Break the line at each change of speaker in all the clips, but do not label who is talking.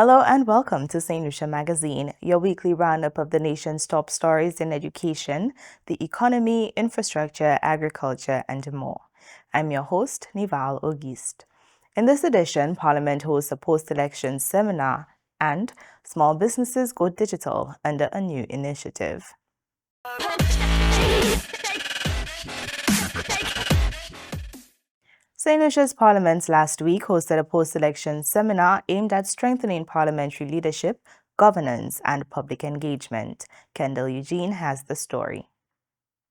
Hello and welcome to St. Lucia Magazine, your weekly roundup of the nation's top stories in education, the economy, infrastructure, agriculture, and more. I'm your host, Nival Auguste. In this edition, Parliament hosts a post-election seminar and small businesses go digital under a new initiative. St. Lucia's Parliament last week hosted a post-election seminar aimed at strengthening parliamentary leadership, governance, and public engagement. Kendall Eugene has the story.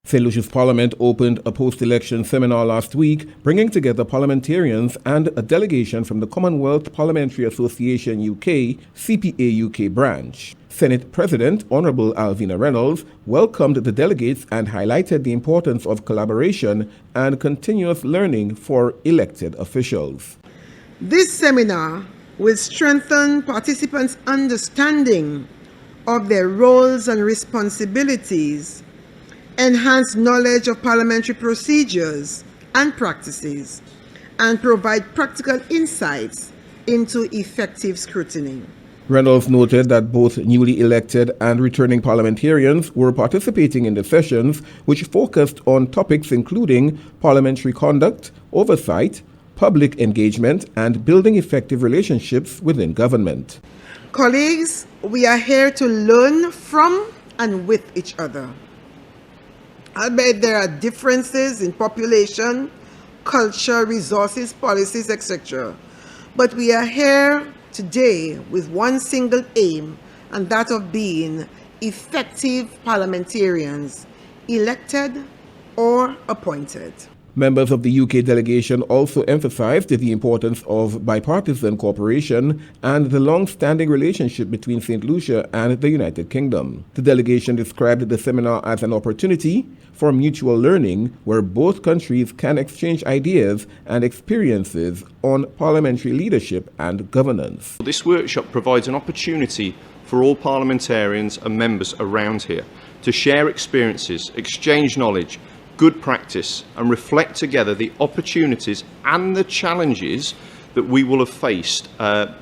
St. Lucia's Parliament opened a post-election seminar last week, bringing together parliamentarians and a delegation from the Commonwealth Parliamentary Association UK, CPA UK branch. Senate President Honourable Alvina Reynolds welcomed the delegates and highlighted the importance of collaboration and continuous learning for elected officials.
This seminar will strengthen participants' understanding of their roles and responsibilities, enhance knowledge of parliamentary procedures and practices, and provide practical insights into effective scrutiny.
Reynolds noted that both newly elected and returning parliamentarians were participating in the sessions, which focused on topics including parliamentary conduct, oversight, public engagement, and building effective relationships within government.
Colleagues, we are here to learn from and with each other. Albeit there are differences in population, culture, resources, policies, etc. But we are here today with one single aim, and that of being effective parliamentarians, elected or appointed.
Members of the UK delegation also emphasized the importance of bipartisan cooperation and the long-standing relationship between St. Lucia and the United Kingdom. The delegation described the seminar as an opportunity for mutual learning where both countries can exchange ideas and experiences on parliamentary leadership and governance.
This workshop provides an opportunity for all parliamentarians and members around here to share experiences, exchange knowledge, good practice, and reflect together the opportunities and the challenges that we will have faced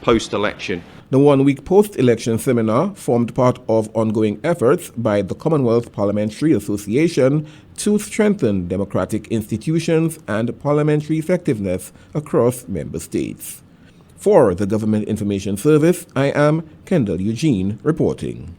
post-election.
The one-week post-election seminar formed part of ongoing efforts by the Commonwealth Parliamentary Association to strengthen democratic institutions and parliamentary effectiveness across member states. For the Government Information Service, I am Kendall Eugene reporting.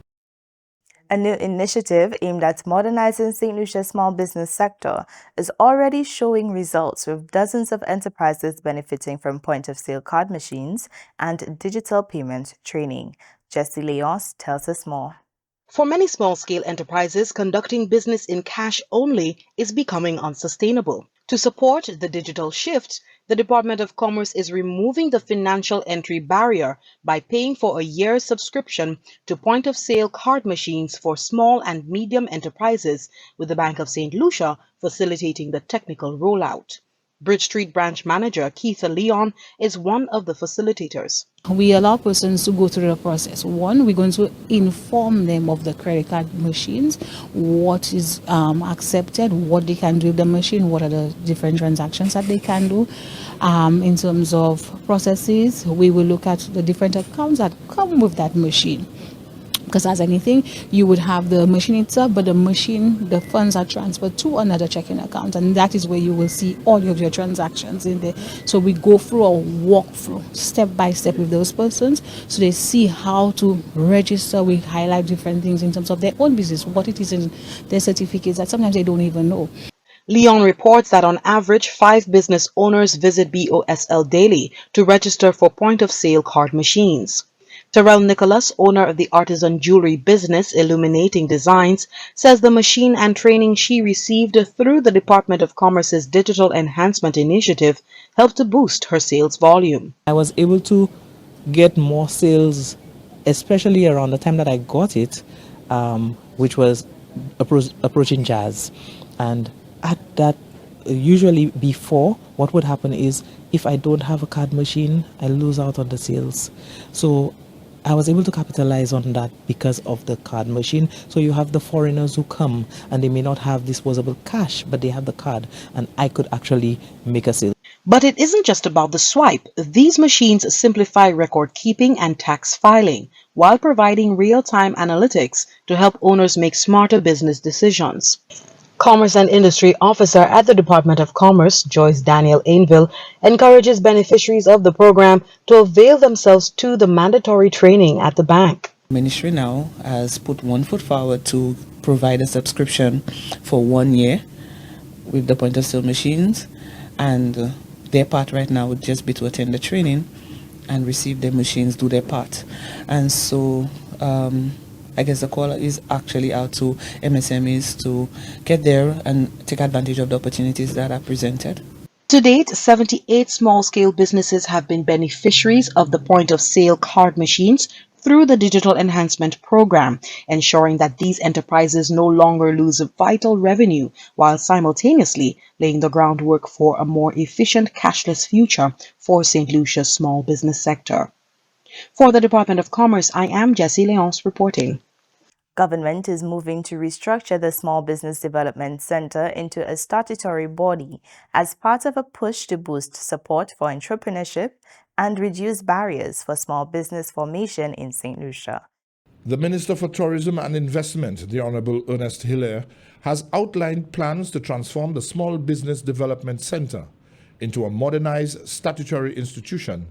A new initiative aimed at modernizing St. Lucia's small business sector is already showing results, with dozens of enterprises benefiting from point-of-sale card machines and digital payment training. Jessie Leos tells us more.
For many small-scale enterprises, conducting business in cash only is becoming unsustainable. To support the digital shift, the Department of Commerce is removing the financial entry barrier by paying for a year's subscription to point-of-sale card machines for small and medium enterprises, with the Bank of St. Lucia facilitating the technical rollout. Bridge Street branch manager Keitha Leon is one of the facilitators.
We allow persons to go through the process. One, we're going to inform them of the credit card machines, what is accepted, what they can do with the machine, what are the different transactions that they can do. In terms of processes, we will look at the different accounts that come with that machine. Because as anything, you would have the machine itself, but the funds are transferred to another checking account, and that is where you will see all of your transactions in there. So we go through a walkthrough, step by step with those persons, so they see how to register. We highlight different things in terms of their own business, what it is in their certificates that sometimes they don't even know.
Leon reports that on average, 5 business owners visit BOSL daily to register for point-of-sale card machines. Terrell Nicholas, owner of the artisan jewelry business Illuminating Designs, says the machine and training she received through the Department of Commerce's Digital Enhancement Initiative helped to boost her sales volume.
I was able to get more sales, especially around the time that I got it, which was approaching jazz. And at that, usually before, what would happen is if I don't have a card machine, I lose out on the sales. So I was able to capitalize on that because of the card machine. So you have the foreigners who come and they may not have disposable cash, but they have the card, and I could actually make a sale.
But it isn't just about the swipe. These machines simplify record keeping and tax filing while providing real-time analytics to help owners make smarter business decisions. Commerce and Industry Officer at the Department of Commerce, Joyce Daniel Ainville, encourages beneficiaries of the program to avail themselves to the mandatory training at the bank.
Ministry now has put one foot forward to provide a subscription for 1 year with the point of sale machines, and their part right now would just be to attend the training and receive their machines, do their part. And so I guess the call is actually out to MSMEs to get there and take advantage of the opportunities that are presented.
To date, 78 small-scale businesses have been beneficiaries of the point-of-sale card machines through the Digital Enhancement Program, ensuring that these enterprises no longer lose vital revenue while simultaneously laying the groundwork for a more efficient cashless future for St. Lucia's small business sector. For the Department of Commerce, I am Jessie Leonce reporting.
Government is moving to restructure the Small Business Development Center into a statutory body as part of a push to boost support for entrepreneurship and reduce barriers for small business formation in St. Lucia.
The Minister for Tourism and Investment, the Honourable Ernest Hilaire, has outlined plans to transform the Small Business Development Center into a modernized statutory institution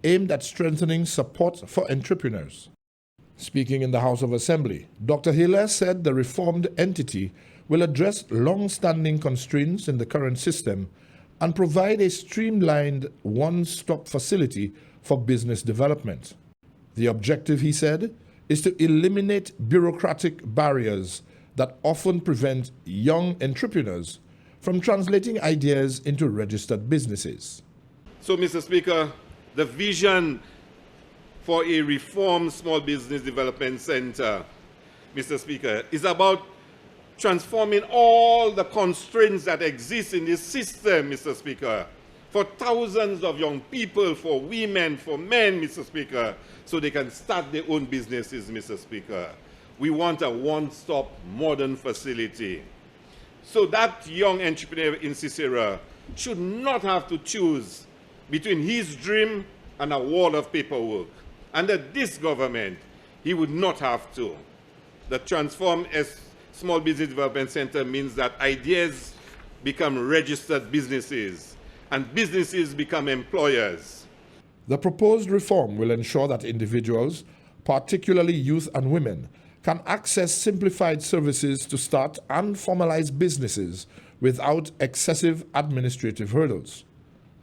aimed at strengthening support for entrepreneurs. Speaking in the House of Assembly, Dr. Hilaire said the reformed entity will address long-standing constraints in the current system and provide a streamlined one-stop facility for business development. The objective, he said, is to eliminate bureaucratic barriers that often prevent young entrepreneurs from translating ideas into registered businesses.
So, Mr. Speaker, the vision for a reformed Small Business Development Center, Mr. Speaker, is about transforming all the constraints that exist in this system, Mr. Speaker, for thousands of young people, for women, for men, Mr. Speaker, so they can start their own businesses, Mr. Speaker. We want a one-stop modern facility. So that young entrepreneur in Cicero should not have to choose between his dream and a wall of paperwork. Under this government, he would not have to. The Transform Small Business Development Center means that ideas become registered businesses and businesses become employers.
The proposed reform will ensure that individuals, particularly youth and women, can access simplified services to start and formalize businesses without excessive administrative hurdles.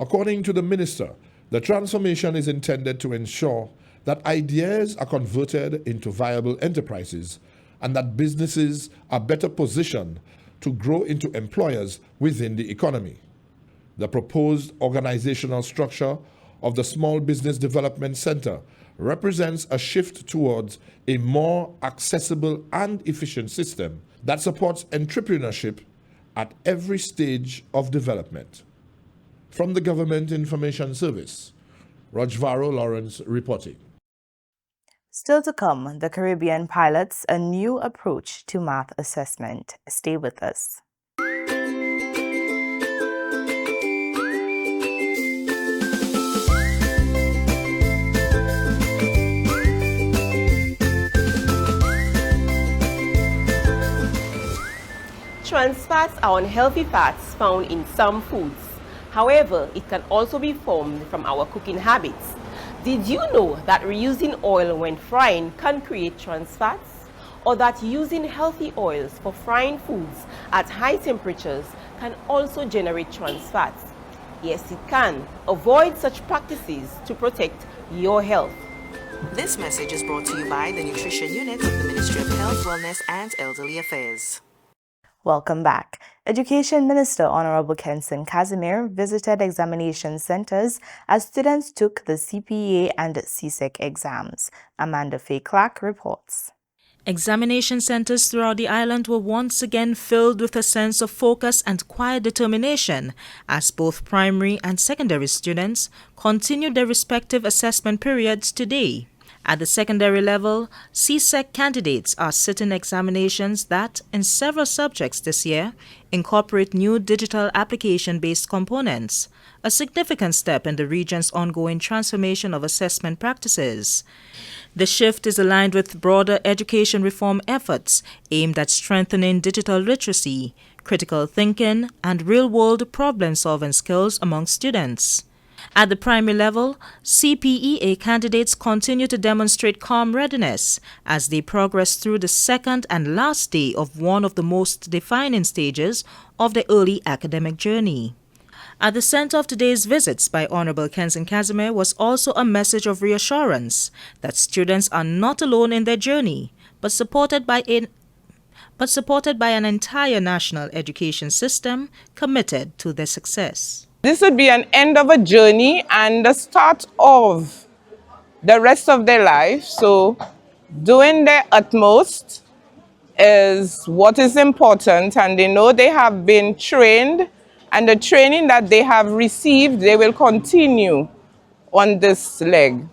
According to the minister, the transformation is intended to ensure that ideas are converted into viable enterprises and that businesses are better positioned to grow into employers within the economy. The proposed organizational structure of the Small Business Development Center represents a shift towards a more accessible and efficient system that supports entrepreneurship at every stage of development. From the Government Information Service, Rajvaro Lawrence reporting.
Still to come, the Caribbean pilots a new approach to math assessment. Stay with us.
Trans fats are unhealthy fats found in some foods. However, it can also be formed from our cooking habits. Did you know that reusing oil when frying can create trans fats? Or that using healthy oils for frying foods at high temperatures can also generate trans fats? Yes, it can. Avoid such practices to protect your health.
This message is brought to you by the Nutrition Unit of the Ministry of Health, Wellness and Elderly Affairs.
Welcome back. Education Minister Honorable Kenson Casimir visited examination centers as students took the CPA and CSEC exams. Amanda Faye Clark reports.
Examination centers throughout the island were once again filled with a sense of focus and quiet determination as both primary and secondary students continued their respective assessment periods today. At the secondary level, CSEC candidates are sitting examinations that, in several subjects this year, incorporate new digital application-based components, a significant step in the region's ongoing transformation of assessment practices. The shift is aligned with broader education reform efforts aimed at strengthening digital literacy, critical thinking, and real-world problem-solving skills among students. At the primary level, CPEA candidates continue to demonstrate calm readiness as they progress through the second and last day of one of the most defining stages of their early academic journey. At the center of today's visits by Honorable Kenson Casimir was also a message of reassurance that students are not alone in their journey, but supported by an entire national education system committed to their success.
This would be an end of a journey and the start of the rest of their life. So doing their utmost is what is important, and they know they have been trained, and the training that they have received, they will continue on this leg.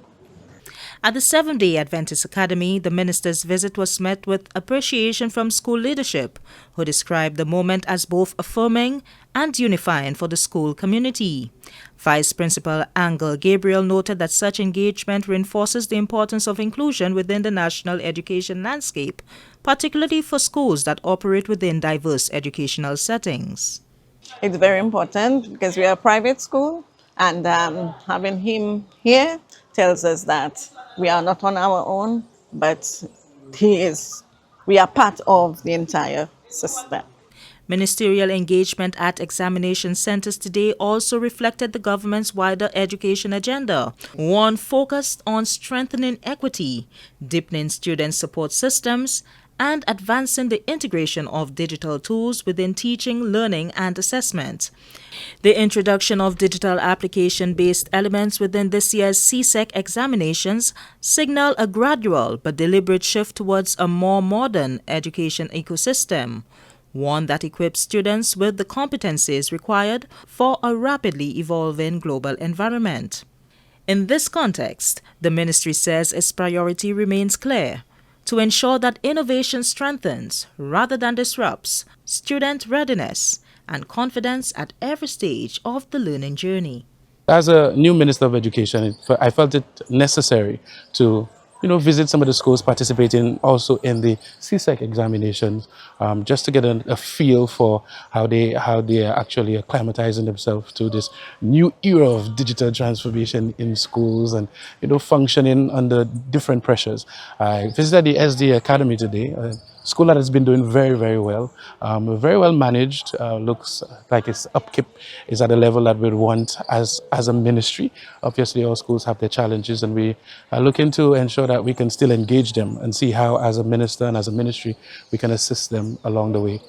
At the Seventh-day Adventist Academy, the minister's visit was met with appreciation from school leadership, who described the moment as both affirming and unifying for the school community. Vice Principal Angel Gabriel noted that such engagement reinforces the importance of inclusion within the national education landscape, particularly for schools that operate within diverse educational settings.
It's very important because we are a private school, and having him here tells us that we are not on our own, but we are part of the entire system.
Ministerial engagement at examination centers today also reflected the government's wider education agenda, one focused on strengthening equity, deepening student support systems, and advancing the integration of digital tools within teaching, learning, and assessment. The introduction of digital application-based elements within this year's CSEC examinations signal a gradual but deliberate shift towards a more modern education ecosystem, one that equips students with the competencies required for a rapidly evolving global environment. In this context, the ministry says its priority remains clear: to ensure that innovation strengthens rather than disrupts student readiness and confidence at every stage of the learning journey.
As a new Minister of Education, I felt it necessary to visit some of the schools participating also in the CSEC examinations, just to get a feel for how they are actually acclimatizing themselves to this new era of digital transformation in schools and functioning under different pressures. I visited the SD Academy today, a school that has been doing very, very well managed. Looks like its upkeep is at a level that we'd want as a ministry. Obviously, all schools have their challenges, and we are looking to ensure that we can still engage them and see how, as a minister and as a ministry, we can assist them along the way.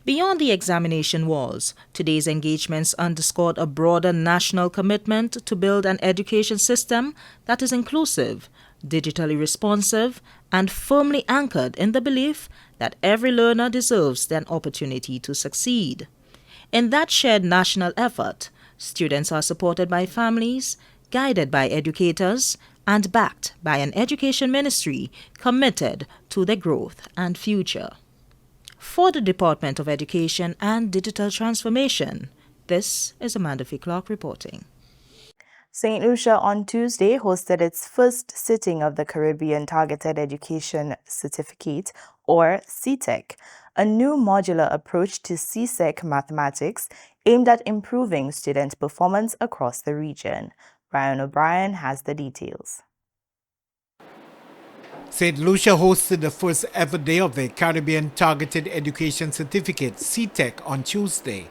Beyond the examination walls, today's engagements underscored a broader national commitment to build an education system that is inclusive, digitally responsive, and firmly anchored in the belief that every learner deserves an opportunity to succeed. In that shared national effort, students are supported by families, guided by educators, and backed by an education ministry committed to their growth and future. For the Department of Education and Digital Transformation, this is Amanda Clark reporting.
St. Lucia on Tuesday hosted its first sitting of the Caribbean Targeted Education Certificate, or CTEC, a new modular approach to CSEC mathematics aimed at improving student performance across the region. Brian O'Brien has the details.
St. Lucia hosted the first ever day of the Caribbean Targeted Education Certificate, CTEC, on Tuesday.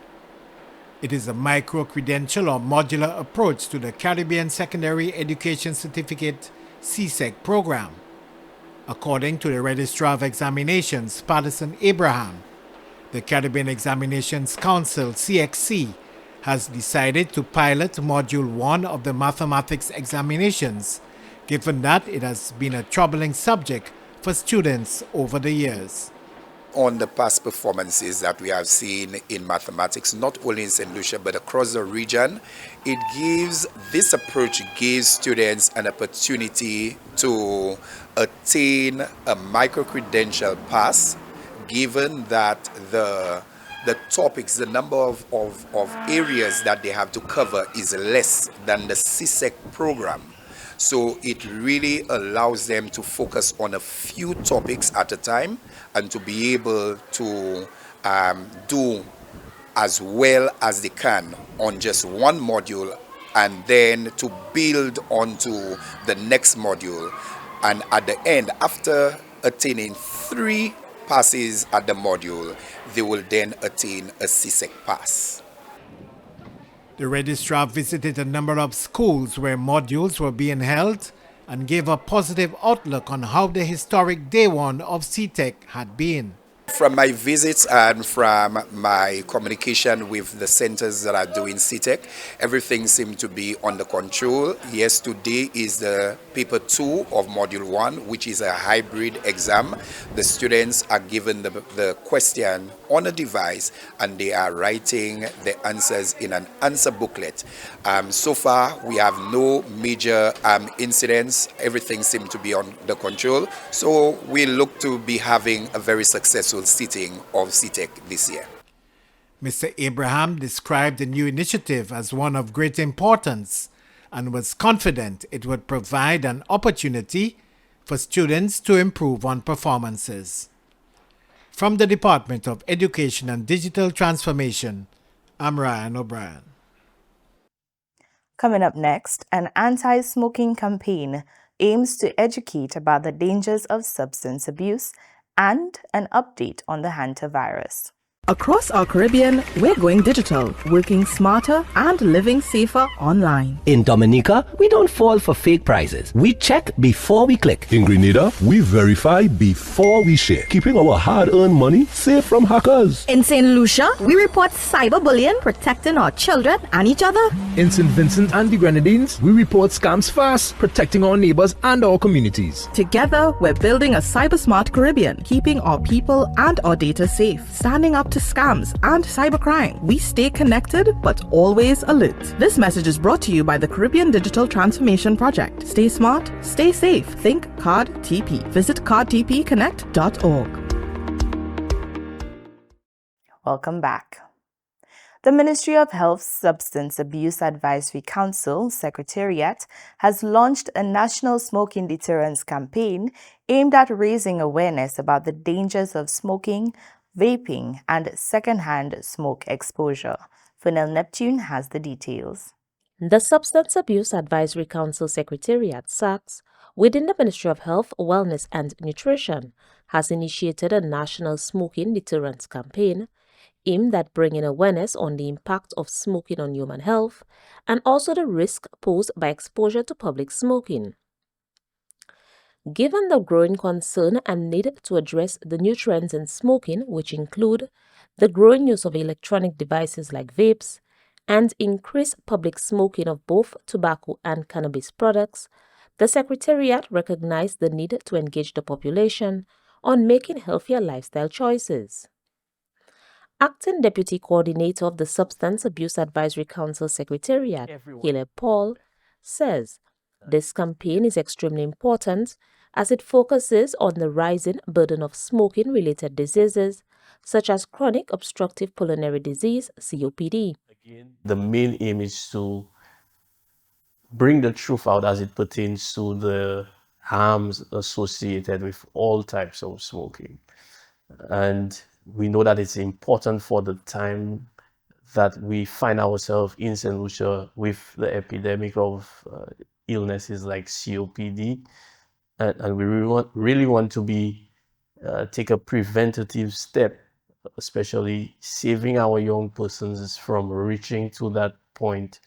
It is a micro-credential or modular approach to the Caribbean Secondary Education Certificate, CSEC program. According to the Registrar of Examinations, Patterson Abraham, the Caribbean Examinations Council, CXC, has decided to pilot Module 1 of the mathematics examinations, given that it has been a troubling subject for students over the years.
on the past performances that we have seen in mathematics, not only in St. Lucia but across the region, this approach gives students an opportunity to attain a micro-credential pass, given that the topics, the number of areas that they have to cover is less than the CSEC program. So it really allows them to focus on a few topics at a time and to be able to do as well as they can on just one module, and then to build onto the next module. And at the end, after attaining 3 passes at the module, they will then attain a CSEC pass.
The registrar visited a number of schools where modules were being held and gave a positive outlook on how the historic day one of CTEC had been.
From my visits and from my communication with the centers that are doing CTEC, everything seemed to be under control. Yes, today is the paper 2 of module 1, which is a hybrid exam. The students are given the question on a device and they are writing the answers in an answer booklet. So far, we have no major incidents. Everything seems to be under control. So we look to be having a very successful sitting of CTEC this year.
Mr. Abraham described the new initiative as one of great importance and was confident it would provide an opportunity for students to improve on performances. From the Department of Education and Digital Transformation, I'm Ryan O'Brien.
Coming up next, an anti-smoking campaign aims to educate about the dangers of substance abuse and an update on the Hanta virus.
Across our Caribbean, we're going digital, working smarter and living safer online.
In Dominica, we don't fall for fake prizes. We check before we click.
In Grenada, we verify before we share, keeping our hard-earned money safe from hackers.
In St. Lucia, we report cyberbullying, protecting our children and each other.
In St. Vincent and the Grenadines, we report scams fast, protecting our neighbors and our communities.
Together, we're building a cyber-smart Caribbean, keeping our people and our data safe, standing up to scams and cybercrime. We stay connected, but always alert. This message is brought to you by the Caribbean Digital Transformation Project. Stay smart, stay safe. Think CARD TP. Visit cardtpconnect.org.
Welcome back. The Ministry of Health's Substance Abuse Advisory Council Secretariat has launched a national smoking deterrence campaign aimed at raising awareness about the dangers of smoking, vaping, and secondhand smoke exposure. Fennel Neptune has the details.
The Substance Abuse Advisory Council Secretariat, SACS, within the Ministry of Health, Wellness and Nutrition, has initiated a national smoking deterrence campaign aimed at bringing awareness on the impact of smoking on human health and also the risk posed by exposure to public smoking. Given the growing concern and need to address the new trends in smoking, which include the growing use of electronic devices like vapes and increased public smoking of both tobacco and cannabis products, the Secretariat recognized the need to engage the population on making healthier lifestyle choices. Acting Deputy Coordinator of the Substance Abuse Advisory Council Secretariat, Caleb Paul, says this campaign is extremely important as it focuses on the rising burden of smoking-related diseases such as chronic obstructive pulmonary disease, COPD.
The main aim is to bring the truth out as it pertains to the harms associated with all types of smoking. And we know that it's important for the time that we find ourselves in St. Lucia with the epidemic of illnesses like COPD. And we really want to take a preventative step, especially saving our young persons from reaching to that point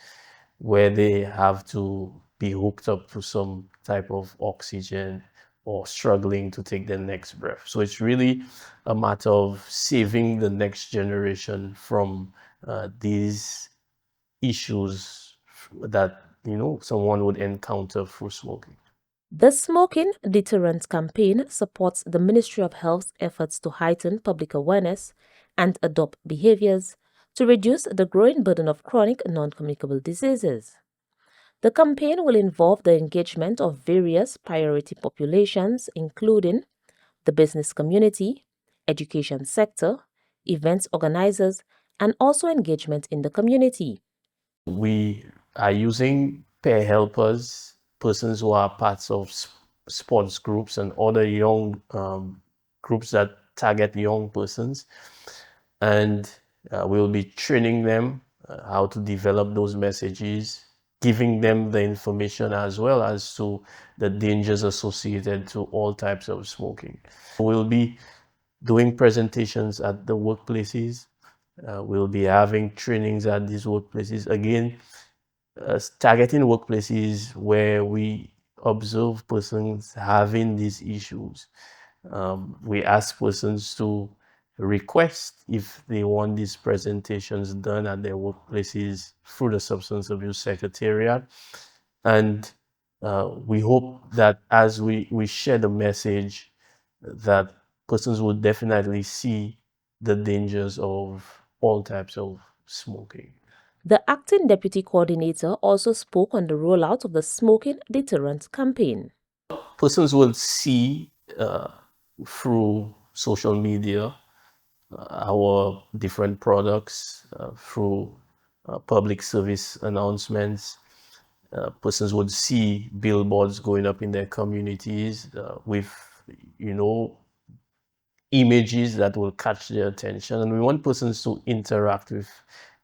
where they have to be hooked up to some type of oxygen or struggling to take their next breath. So it's really a matter of saving the next generation from these issues that someone would encounter through smoking.
The Smoking Deterrence campaign supports the Ministry of Health's efforts to heighten public awareness and adopt behaviors to reduce the growing burden of chronic non-communicable diseases. The campaign will involve the engagement of various priority populations, including the business community, education sector, events organizers, and also engagement in the community.
We are using peer helpers, persons who are parts of sports groups and other young groups that target young persons. And we'll be training them how to develop those messages, giving them the information as well as to the dangers associated to all types of smoking. We'll be doing presentations at the workplaces. We'll be having trainings at these workplaces. Again, targeting workplaces where we observe persons having these issues. We ask persons to request if they want these presentations done at their workplaces through the Substance Abuse Secretariat. And we hope that as we share the message, that persons will definitely see the dangers of all types of smoking.
The acting deputy coordinator also spoke on the rollout of the Smoking Deterrence campaign.
Persons will see through social media our different products, through public service announcements. Persons would see billboards going up in their communities with, images that will catch their attention, and we want persons to interact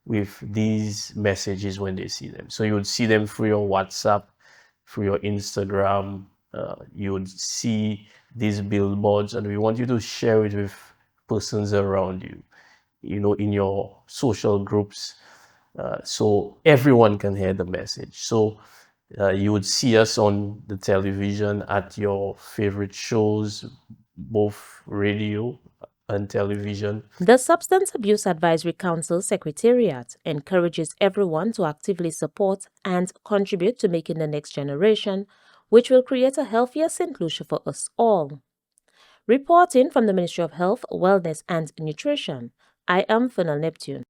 with these messages when they see them. So you would see them through your WhatsApp, through your Instagram. You would see these billboards, and we want you to share it with persons around you, in your social groups, so everyone can hear the message. So you would see us on the television, at your favorite shows, both radio and television.
The Substance Abuse Advisory Council Secretariat encourages everyone to actively support and contribute to making the next generation, which will create a healthier St. Lucia for us all. Reporting from the Ministry of Health, Wellness and Nutrition, I am Fernal Neptune.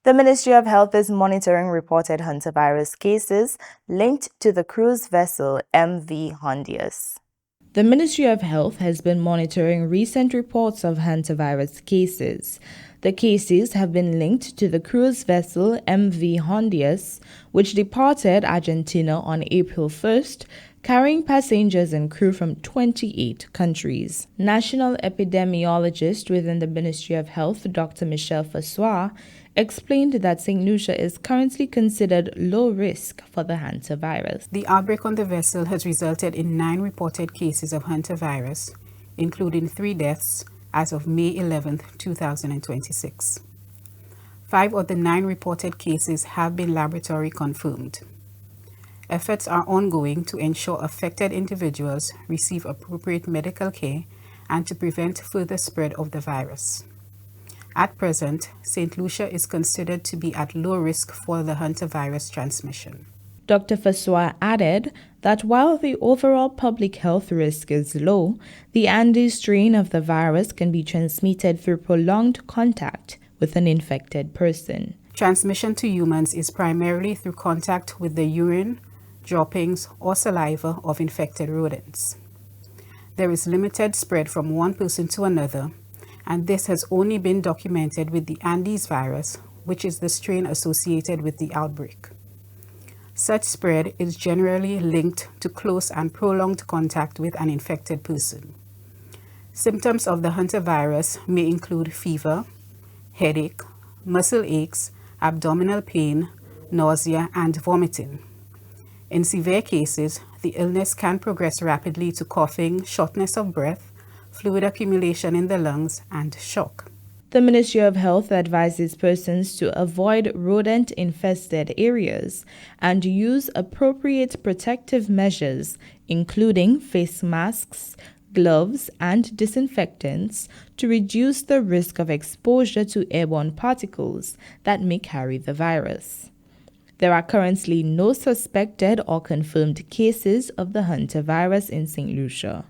The Ministry of Health is monitoring reported hantavirus cases linked to the cruise vessel MV Hondius.
The Ministry of Health has been monitoring recent reports of hantavirus cases. The cases have been linked to the cruise vessel MV Hondius, which departed Argentina on April 1st, carrying passengers and crew from 28 countries. National epidemiologist within the Ministry of Health, Dr. Michelle Fassois, explained that St. Lucia is currently considered low risk for the hantavirus.
The outbreak on the vessel has resulted in 9 reported cases of hantavirus, including 3 deaths as of May 11, 2026. 5 of the 9 reported cases have been laboratory confirmed. Efforts are ongoing to ensure affected individuals receive appropriate medical care and to prevent further spread of the virus. At present, St. Lucia is considered to be at low risk for the hantavirus transmission.
Dr. Fassois added that while the overall public health risk is low, the Andes strain of the virus can be transmitted through prolonged contact with an infected person.
Transmission to humans is primarily through contact with the urine, droppings, or saliva of infected rodents. There is limited spread from one person to another, and this has only been documented with the Andes virus, which is the strain associated with the outbreak. Such spread is generally linked to close and prolonged contact with an infected person. Symptoms of the hantavirus may include fever, headache, muscle aches, abdominal pain, nausea, and vomiting. In severe cases, the illness can progress rapidly to coughing, shortness of breath, fluid accumulation in the lungs, and shock.
The Ministry of Health advises persons to avoid rodent-infested areas and use appropriate protective measures, including face masks, gloves, and disinfectants to reduce the risk of exposure to airborne particles that may carry the virus. There are currently no suspected or confirmed cases of the Hanta virus in St. Lucia.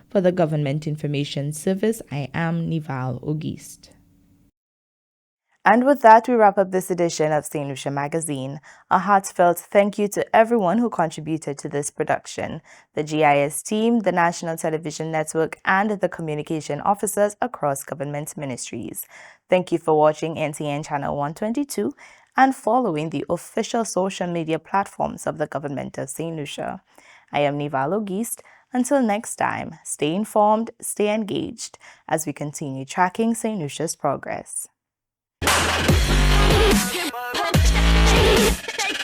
For the Government Information Service, I am Nival Auguste.
And with that, we wrap up this edition of St. Lucia Magazine. A heartfelt thank you to everyone who contributed to this production, the GIS team, the National Television Network, and the communication officers across government ministries. Thank you for watching NTN Channel 122 and following the official social media platforms of the Government of St. Lucia. I am Nival Auguste. Until next time, stay informed, stay engaged as we continue tracking St. Lucia's progress. Take